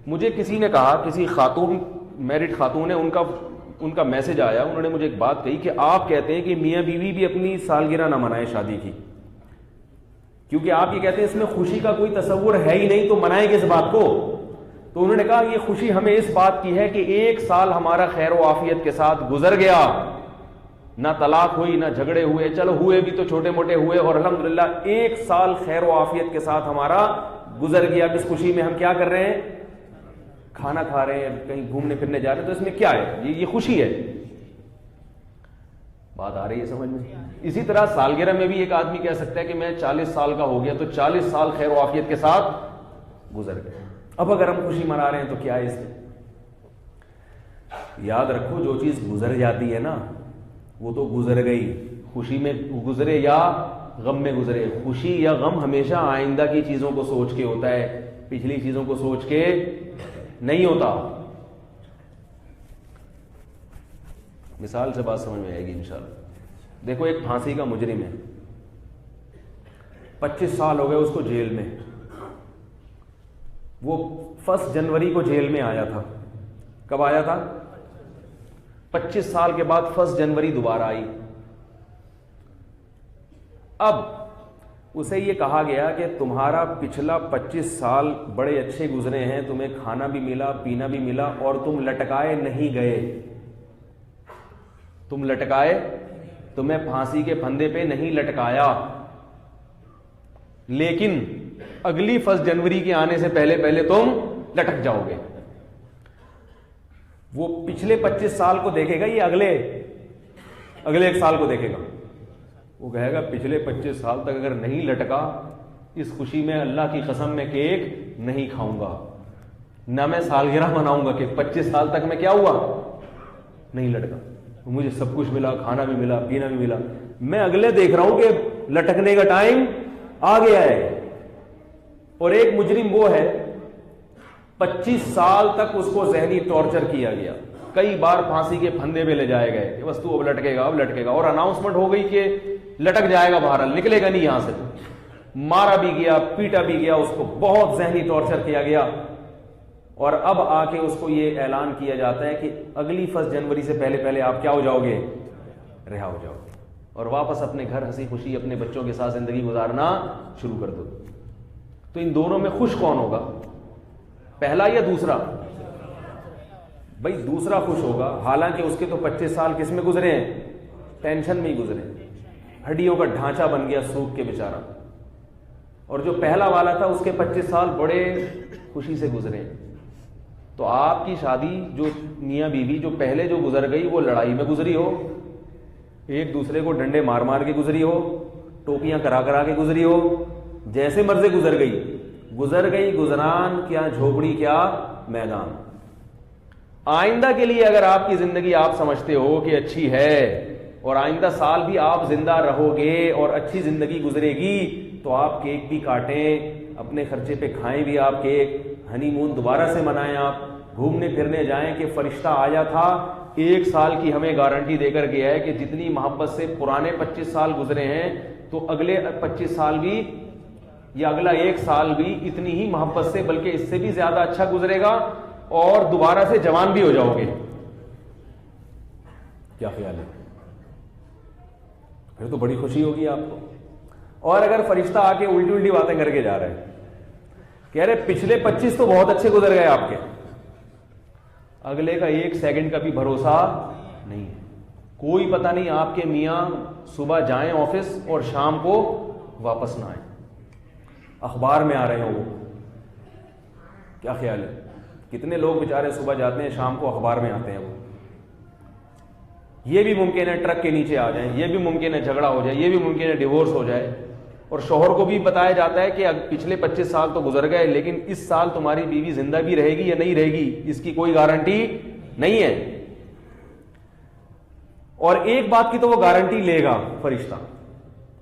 مجھے کسی نے کہا, کسی خاتون, میرڈ خاتون ہے, ان کا میسج آیا, انہوں نے مجھے ایک بات کہی کہ آپ کہتے ہیں کہ میاں بیوی بھی اپنی سالگرہ نہ منائیں شادی کی, کیونکہ آپ یہ کہتے ہیں اس میں خوشی کا کوئی تصور ہے ہی نہیں, تو منائیں کس بات کو. تو انہوں نے کہا یہ خوشی ہمیں اس بات کی ہے کہ 1 سال ہمارا خیر و عافیت کے ساتھ گزر گیا, نہ طلاق ہوئی نہ جھگڑے ہوئے, چلو ہوئے بھی تو چھوٹے موٹے ہوئے, اور الحمدللہ 1 سال خیر و عافیت کے ساتھ ہمارا گزر گیا. اس خوشی میں ہم کیا کر رہے ہیں؟ کھانا کھا رہے ہیں, کہیں گھومنے پھرنے جا رہے ہیں, تو اس میں کیا ہے؟ یہ خوشی ہے. بات آ رہی ہے سمجھ میں؟ اسی طرح سالگرہ میں بھی ایک آدمی کہہ سکتا ہے کہ میں 40 سال کا ہو گیا, تو 40 سال خیر و عافیت کے ساتھ گزر گئے. اب اگر ہم خوشی منا رہے ہیں تو کیا ہے اس میں؟ یاد رکھو جو چیز گزر جاتی ہے نا وہ تو گزر گئی. خوشی میں گزرے یا غم میں گزرے, خوشی یا غم ہمیشہ آئندہ کی چیزوں کو سوچ کے ہوتا ہے, پچھلی چیزوں کو سوچ کے نہیں ہوتا. مثال سے بات سمجھ میں آئے گی انشاءاللہ. دیکھو ایک پھانسی کا مجرم ہے, 25 سال ہو گئے اس کو جیل میں. وہ 1 جنوری کو جیل میں آیا تھا. کب آیا تھا؟ 25 سال کے بعد 1 جنوری دوبارہ آئی. اب اسے یہ کہا گیا کہ تمہارا پچھلا 25 سال بڑے اچھے گزرے ہیں, تمہیں کھانا بھی ملا, پینا بھی ملا, اور تم لٹکائے نہیں گئے. تم لٹکائے, تمہیں پھانسی کے پھندے پہ نہیں لٹکایا, لیکن اگلی 1 جنوری کے آنے سے پہلے تم لٹک جاؤ گے. وہ پچھلے 25 سال کو دیکھے گا, یہ اگلے 1 سال کو دیکھے گا. وہ کہے گا پچھلے 25 سال تک اگر نہیں لٹکا, اس خوشی میں اللہ کی قسم میں کیک نہیں کھاؤں گا, نہ میں سالگرہ مناؤں گا کہ 25 سال تک میں کیا ہوا, نہیں لٹکا. مجھے سب کچھ ملا, کھانا بھی ملا, پینا بھی ملا, میں اگلے دیکھ رہا ہوں کہ لٹکنے کا ٹائم آ گیا ہے. اور ایک مجرم وہ ہے 25 سال تک اس کو ذہنی ٹارچر کیا گیا, کئی بار پھانسی کے پھندے پہ لے جائے گئے کہ بس تو اب لٹکے گا, اب لٹکے گا, اور اناؤنسمنٹ ہو گئی کہ لٹک جائے گا, باہر نکلے گا نہیں یہاں سے. مارا بھی گیا, پیٹا بھی گیا, اس کو بہت ذہنی ٹارچر کیا گیا. اور اب آ کے اس کو یہ اعلان کیا جاتا ہے کہ اگلی 1 جنوری سے پہلے آپ کیا ہو جاؤ گے, رہا ہو جاؤ گے, اور واپس اپنے گھر ہنسی خوشی اپنے بچوں کے ساتھ زندگی گزارنا شروع کر دو. تو ان دونوں میں خوش کون ہوگا, پہلا یا دوسرا؟ بھائی دوسرا خوش ہوگا, حالانکہ اس کے تو 25 سال کس میں گزرے ہیں, ٹینشن میں ہی گزرے, ہڈیوں کا ڈھانچہ بن گیا سوکھ کے بیچارہ. اور جو پہلا والا تھا اس کے 25 سال بڑے خوشی سے گزرے. تو آپ کی شادی جو میاں بیوی جو پہلے جو گزر گئی وہ لڑائی میں گزری ہو, ایک دوسرے کو ڈنڈے مار مار کے گزری ہو, ٹوپیاں کرا کے گزری ہو, جیسے مرضی گزر گئی گزران کیا جھوپڑی کیا میدان. آئندہ کے لیے اگر آپ کی زندگی آپ سمجھتے ہو کہ اچھی ہے اور آئندہ سال بھی آپ زندہ رہو گے اور اچھی زندگی گزرے گی, تو آپ کیک بھی کاٹیں, اپنے خرچے پہ کھائیں بھی آپ کیک, ہنی مون دوبارہ سے منائیں, آپ گھومنے پھرنے جائیں کہ فرشتہ آیا تھا 1 سال کی ہمیں گارنٹی دے کر گیا ہے کہ جتنی محبت سے پرانے 25 سال گزرے ہیں تو اگلے 25 سال بھی یا اگلا 1 سال بھی اتنی ہی محبت سے بلکہ اس سے بھی زیادہ اچھا گزرے گا, اور دوبارہ سے جوان بھی ہو جاؤ گے. کیا خیال ہے؟ پھر تو بڑی خوشی ہوگی آپ کو. اور اگر فرشتہ آ کے الٹی باتیں کر کے جا رہے ہیں, کہہ رہے پچھلے 25 تو بہت اچھے گزر گئے آپ کے, اگلے کا 1 سیکنڈ کا بھی بھروسہ نہیں ہے, کوئی پتہ نہیں آپ کے میاں صبح جائیں آفس اور شام کو واپس نہ آئیں, اخبار میں آ رہے ہوں وہ. کیا خیال ہے؟ کتنے لوگ بیچارے صبح جاتے ہیں شام کو اخبار میں آتے ہیں وہ. یہ بھی ممکن ہے ٹرک کے نیچے آ جائیں, یہ بھی ممکن ہے جھگڑا ہو جائے, یہ بھی ممکن ہے ڈیورس ہو جائے, اور شوہر کو بھی بتایا جاتا ہے کہ پچھلے 25 سال تو گزر گئے لیکن اس سال تمہاری بیوی زندہ بھی رہے گی یا نہیں رہے گی اس کی کوئی گارنٹی نہیں ہے. اور ایک بات کی تو وہ گارنٹی لے گا فرشتہ,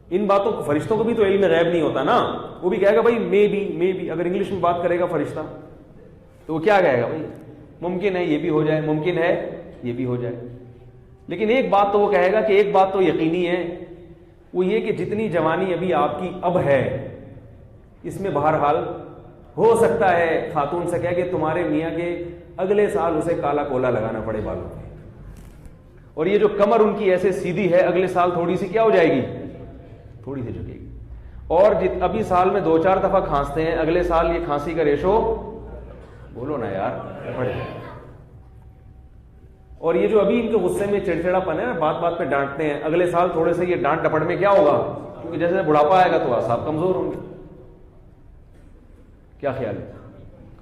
ان باتوں کو فرشتوں کو بھی تو علم غیب نہیں ہوتا نا, وہ بھی کہے گا بھائی مے بی اگر انگلش میں بات کرے گا فرشتہ تو وہ کیا کہے گا, بھائی ممکن ہے یہ بھی ہو جائے, ممکن ہے یہ بھی ہو جائے. لیکن ایک بات تو وہ کہے گا کہ ایک بات تو یقینی ہے, وہ یہ کہ جتنی جوانی ابھی آپ کی اب ہے اس میں بہرحال ہو سکتا ہے خاتون سے کہہ کہ تمہارے میاں کے اگلے سال اسے کالا کولا لگانا پڑے بالوں میں، اور یہ جو کمر ان کی ایسے سیدھی ہے اگلے سال تھوڑی سی کیا ہو جائے گی، تھوڑی سی جھکے گی، اور ابھی سال میں 2-4 دفعہ کھانستے ہیں، اگلے سال یہ کھانسی کا ریشو بولو نا یار بڑھ جائے۔ اور یہ جو ابھی ان کے غصے میں چڑچڑا پن ہے نا، بات بات پہ ڈانٹتے ہیں، اگلے سال تھوڑے سے یہ ڈانٹ ڈپٹ میں کیا ہوگا، کیونکہ جیسے بڑھاپا آئے گا تو اعصاب کمزور ہوں گے۔ کیا خیال ہے؟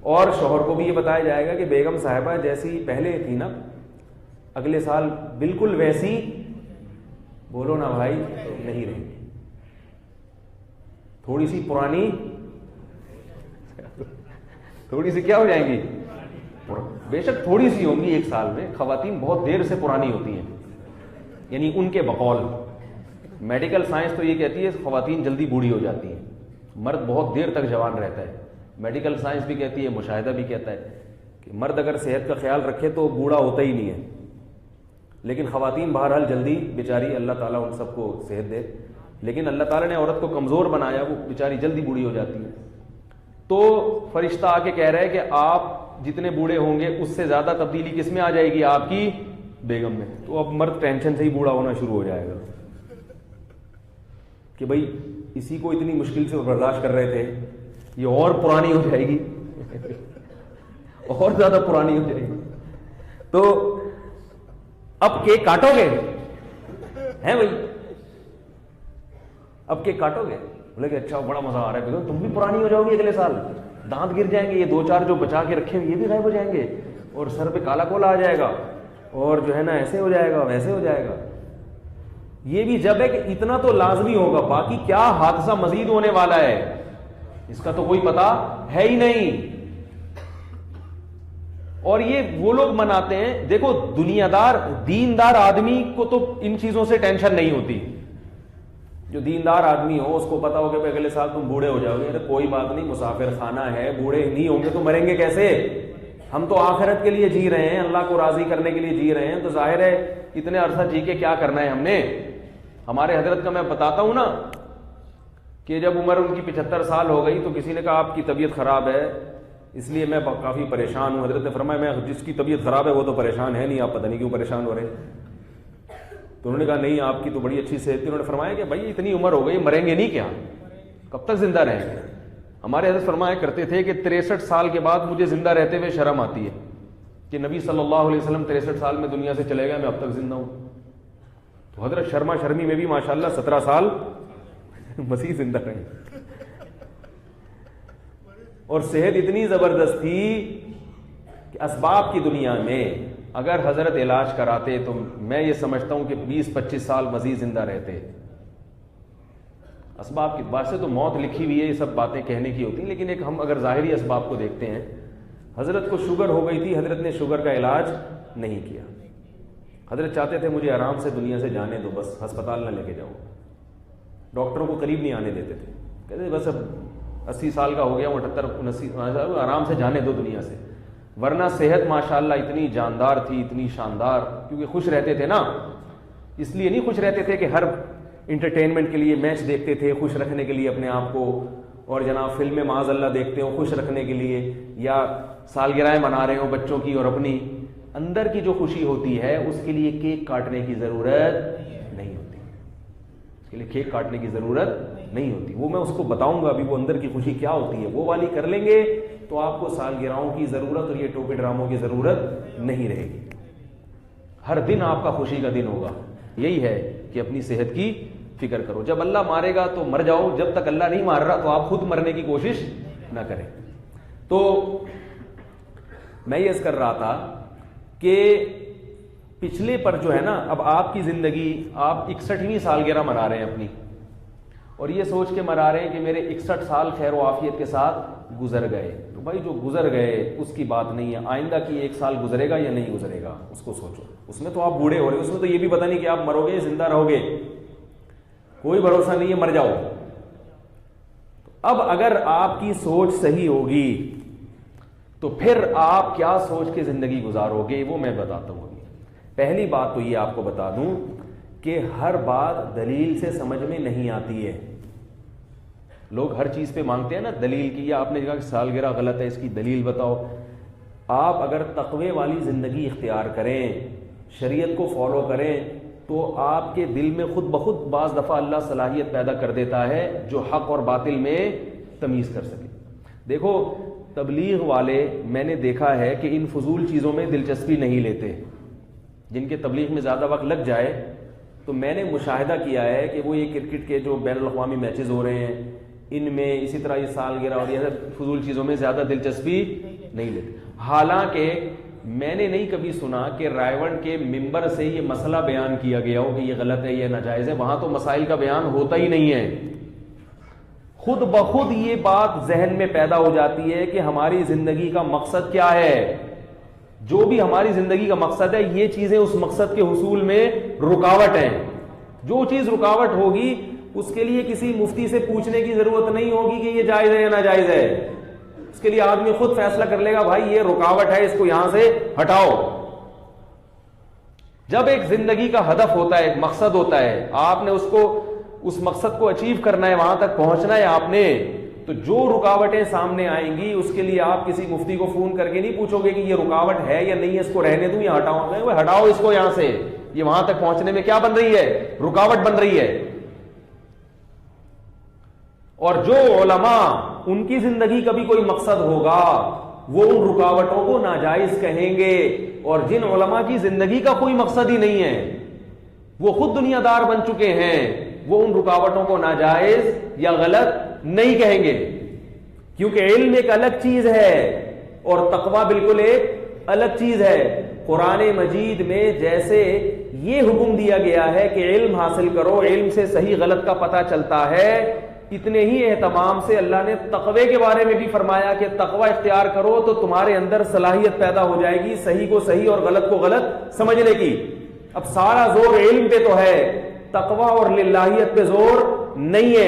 اور شوہر کو بھی یہ بتایا جائے گا کہ بیگم صاحبہ جیسی پہلے تھی نا، اگلے سال بالکل ویسی بولو نا بھائی نہیں رہے گی، تھوڑی سی پرانی، تھوڑی سی کیا ہو جائیں گی، بے شک تھوڑی سی ہوں گی ایک سال میں۔ خواتین بہت دیر سے پرانی ہوتی ہیں، یعنی ان کے بقول میڈیکل سائنس تو یہ کہتی ہے خواتین جلدی بوڑھی ہو جاتی ہیں، مرد بہت دیر تک جوان رہتا ہے۔ میڈیکل سائنس بھی کہتی ہے، مشاہدہ بھی کہتا ہے کہ مرد اگر صحت کا خیال رکھے تو بوڑھا ہوتا ہی نہیں ہے، لیکن خواتین بہرحال جلدی بیچاری، اللہ تعالیٰ ان سب کو صحت دے، لیکن اللہ تعالیٰ نے عورت کو کمزور بنایا، وہ بیچاری جلدی بوڑھی ہو جاتی ہے۔ تو فرشتہ آ کے کہہ رہا ہے کہ آپ جتنے بوڑھے ہوں گے اس سے زیادہ تبدیلی کس میں آ جائے گی، آپ کی بیگم میں۔ تو اب مرد ٹینشن سے ہی بوڑھا ہونا شروع ہو جائے گا کہ بھائی اسی کو اتنی مشکل سے برداشت کر رہے تھے، یہ اور پرانی ہو جائے گی اور زیادہ پرانی ہو جائے گی۔ تو اب کیک کاٹو گے ہیں بھائی، اب کیک کاٹو گے؟ بولے کہ اچھا بڑا مزہ آ رہا ہے بیگم، تم بھی پرانی ہو جاؤ گی اگلے سال، دانت گر جائیں گے، یہ 2-4 جو بچا کے رکھے ہوئے یہ بھی غائب ہو جائیں گے، اور سر پہ کالا کولا آ جائے گا، اور جو ہے نا ایسے ہو جائے گا ویسے ہو جائے گا۔ یہ بھی جب ہے کہ اتنا تو لازمی ہوگا، باقی کیا حادثہ مزید ہونے والا ہے اس کا تو کوئی پتا ہے ہی نہیں۔ اور یہ وہ لوگ مناتے ہیں، دیکھو دنیا دار دیندار آدمی کو تو ان چیزوں سے ٹینشن نہیں ہوتی، جو دیندار آدمی ہو اس کو پتا ہو کہ اگلے سال تم بوڑھے ہو جاؤ گے، کوئی بات نہیں، مسافر خانہ ہے، بوڑھے نہیں ہوں گے تو مریں گے کیسے، ہم تو آخرت کے لیے جی رہے ہیں، اللہ کو راضی کرنے کے لیے جی رہے ہیں، تو ظاہر ہے اتنے عرصہ جی کے کیا کرنا ہے ہم نے۔ ہمارے حضرت کا میں بتاتا ہوں نا کہ جب عمر ان کی 75 سال ہو گئی تو کسی نے کہا آپ کی طبیعت خراب ہے اس لیے میں کافی پریشان ہوں، حضرت نے فرمایا میں جس کی طبیعت خراب ہے وہ تو پریشان ہے نہیں، آپ پتہ نہیں کیوں پریشان ہو رہے ہیں۔ تو انہوں نے کہا نہیں آپ کی تو بڑی اچھی صحت تھی۔ انہوں نے فرمایا کہ بھائی اتنی عمر ہو گئی، مریں گے نہیں کیا، کب تک زندہ رہیں گے؟ ہمارے حضرت فرمایا کرتے تھے کہ 63 سال کے بعد مجھے زندہ رہتے ہوئے شرم آتی ہے کہ نبی صلی اللہ علیہ وسلم 63 سال میں دنیا سے چلے گئے، میں اب تک زندہ ہوں۔ تو حضرت شرما شرمی میں بھی ماشاءاللہ 17 سال مسیح زندہ رہے، اور صحت اتنی زبردست تھی کہ اسباب کی دنیا میں اگر حضرت علاج کراتے تو میں یہ سمجھتا ہوں کہ 20-25 سال مزید زندہ رہتے۔ اسباب کی بات سے تو موت لکھی ہوئی ہے، یہ سب باتیں کہنے کی ہوتی ہیں، لیکن ایک ہم اگر ظاہری اسباب کو دیکھتے ہیں، حضرت کو شوگر ہو گئی تھی، حضرت نے شوگر کا علاج نہیں کیا، حضرت چاہتے تھے مجھے آرام سے دنیا سے جانے دو، بس ہسپتال نہ لے کے جاؤ، ڈاکٹروں کو قریب نہیں آنے دیتے تھے، کہتے بس اب 80 سال کا ہو گیا ہوں، 78-79 آرام سے جانے دو دنیا سے، ورنہ صحت ماشاءاللہ اتنی جاندار تھی، اتنی شاندار، کیونکہ خوش رہتے تھے نا، اس لیے نہیں خوش رہتے تھے کہ ہر انٹرٹینمنٹ کے لیے میچ دیکھتے تھے خوش رکھنے کے لیے اپنے آپ کو، اور جناب فلمیں معاذ اللہ دیکھتے ہو خوش رکھنے کے لیے، یا سالگرہیں منا رہے ہوں بچوں کی اور اپنی، اندر کی جو خوشی ہوتی ہے اس کے لیے کیک کاٹنے کی ضرورت نہیں ہوتی، اس کے لیے کیک کاٹنے کی ضرورت نہیں ہوتی، وہ میں اس کو بتاؤں گا ابھی وہ اندر کی خوشی کیا ہوتی ہے، وہ والی کر لیں گے تو آپ کو سالگرہوں کی ضرورت اور یہ ٹوپے ڈراموں کی ضرورت نہیں رہے گی، ہر دن آپ کا خوشی کا دن ہوگا۔ یہی ہے کہ اپنی صحت کی فکر کرو، جب اللہ مارے گا تو مر جاؤ، جب تک اللہ نہیں مار رہا تو آپ خود مرنے کی کوشش نہ کریں۔ تو میں یہ کر رہا تھا کہ پچھلے پر جو ہے نا، اب آپ کی زندگی آپ 61ویں سالگرہ منا رہے ہیں اپنی، اور یہ سوچ کے منا رہے ہیں کہ میرے 61 سال خیر و عافیت کے ساتھ گزر گئے، تو بھائی جو گزر گئے اس کی بات نہیں ہے، آئندہ کی 1 سال گزرے گا یا نہیں گزرے گا اس کو سوچو، اس میں تو آپ بوڑھے ہو رہے، اس میں تو یہ بھی پتہ نہیں کہ آپ مرو گے زندہ رہو گے، کوئی بھروسہ نہیں ہے، مر جاؤ۔ اب اگر آپ کی سوچ صحیح ہوگی تو پھر آپ کیا سوچ کے زندگی گزارو گے وہ میں بتاتا ہوں۔ پہلی بات تو یہ آپ کو بتا دوں کہ ہر بات دلیل سے سمجھ میں نہیں آتی ہے، لوگ ہر چیز پہ مانگتے ہیں نا دلیل کی، یا آپ نے کہا کہ سالگرہ غلط ہے، اس کی دلیل بتاؤ. آپ اگر تقوی والی زندگی اختیار کریں، شریعت کو فالو کریں، تو آپ کے دل میں خود بخود بعض دفعہ اللہ صلاحیت پیدا کر دیتا ہے جو حق اور باطل میں تمیز کر سکے. دیکھو تبلیغ والے میں نے دیکھا ہے کہ ان فضول چیزوں میں دلچسپی نہیں لیتے. جن کے تبلیغ میں زیادہ وقت لگ جائے تو میں نے مشاہدہ کیا ہے کہ وہ یہ کرکٹ کے جو بین الاقوامی میچز ہو رہے ہیں ان میں، اسی طرح یہ سالگرہ اور یہ فضول چیزوں میں زیادہ دلچسپی نہیں لیتے. حالانکہ میں نے نہیں کبھی سنا کہ رائے کے ممبر سے یہ مسئلہ بیان کیا گیا ہو کہ یہ غلط ہے، یہ ناجائز ہے. وہاں تو مسائل کا بیان ہوتا ہی نہیں ہے. خود بخود یہ بات ذہن میں پیدا ہو جاتی ہے کہ ہماری زندگی کا مقصد کیا ہے. جو بھی ہماری زندگی کا مقصد ہے یہ چیزیں اس مقصد کے حصول میں رکاوٹ ہیں. جو چیز رکاوٹ ہوگی اس کے لیے کسی مفتی سے پوچھنے کی ضرورت نہیں ہوگی کہ یہ جائز ہے یا ناجائز ہے. اس کے لیے آدمی خود فیصلہ کر لے گا بھائی یہ رکاوٹ ہے، اس کو یہاں سے ہٹاؤ. جب ایک زندگی کا ہدف ہوتا ہے، ایک مقصد ہوتا ہے، آپ نے اس مقصد کو اچیو کرنا ہے، وہاں تک پہنچنا ہے آپ نے، تو جو رکاوٹیں سامنے آئیں گی اس کے لیے آپ کسی مفتی کو فون کر کے نہیں پوچھو گے کہ یہ رکاوٹ ہے یا نہیں ہے، اس کو رہنے دوں یا ہٹاؤں. ہٹاؤ اس کو یہاں سے، یہ وہاں تک پہنچنے میں کیا بن رہی ہے؟ رکاوٹ بن رہی ہے. اور جو علماء ان کی زندگی کا بھی کوئی مقصد ہوگا وہ ان رکاوٹوں کو ناجائز کہیں گے، اور جن علماء کی زندگی کا کوئی مقصد ہی نہیں ہے، وہ خود دنیا دار بن چکے ہیں، وہ ان رکاوٹوں کو ناجائز یا غلط نہیں کہیں گے. کیونکہ علم ایک الگ چیز ہے اور تقویٰ بالکل ایک الگ چیز ہے. قرآن مجید میں جیسے یہ حکم دیا گیا ہے کہ علم حاصل کرو، علم سے صحیح غلط کا پتہ چلتا ہے، اتنے ہی اہتمام سے اللہ نے تقوی کے بارے میں بھی فرمایا کہ تقوی اختیار کرو تو تمہارے اندر صلاحیت پیدا ہو جائے گی صحیح کو صحیح اور غلط کو غلط سمجھنے کی. اب سارا زور علم پہ تو ہے، تقوی اور للہیت پہ زور نہیں ہے.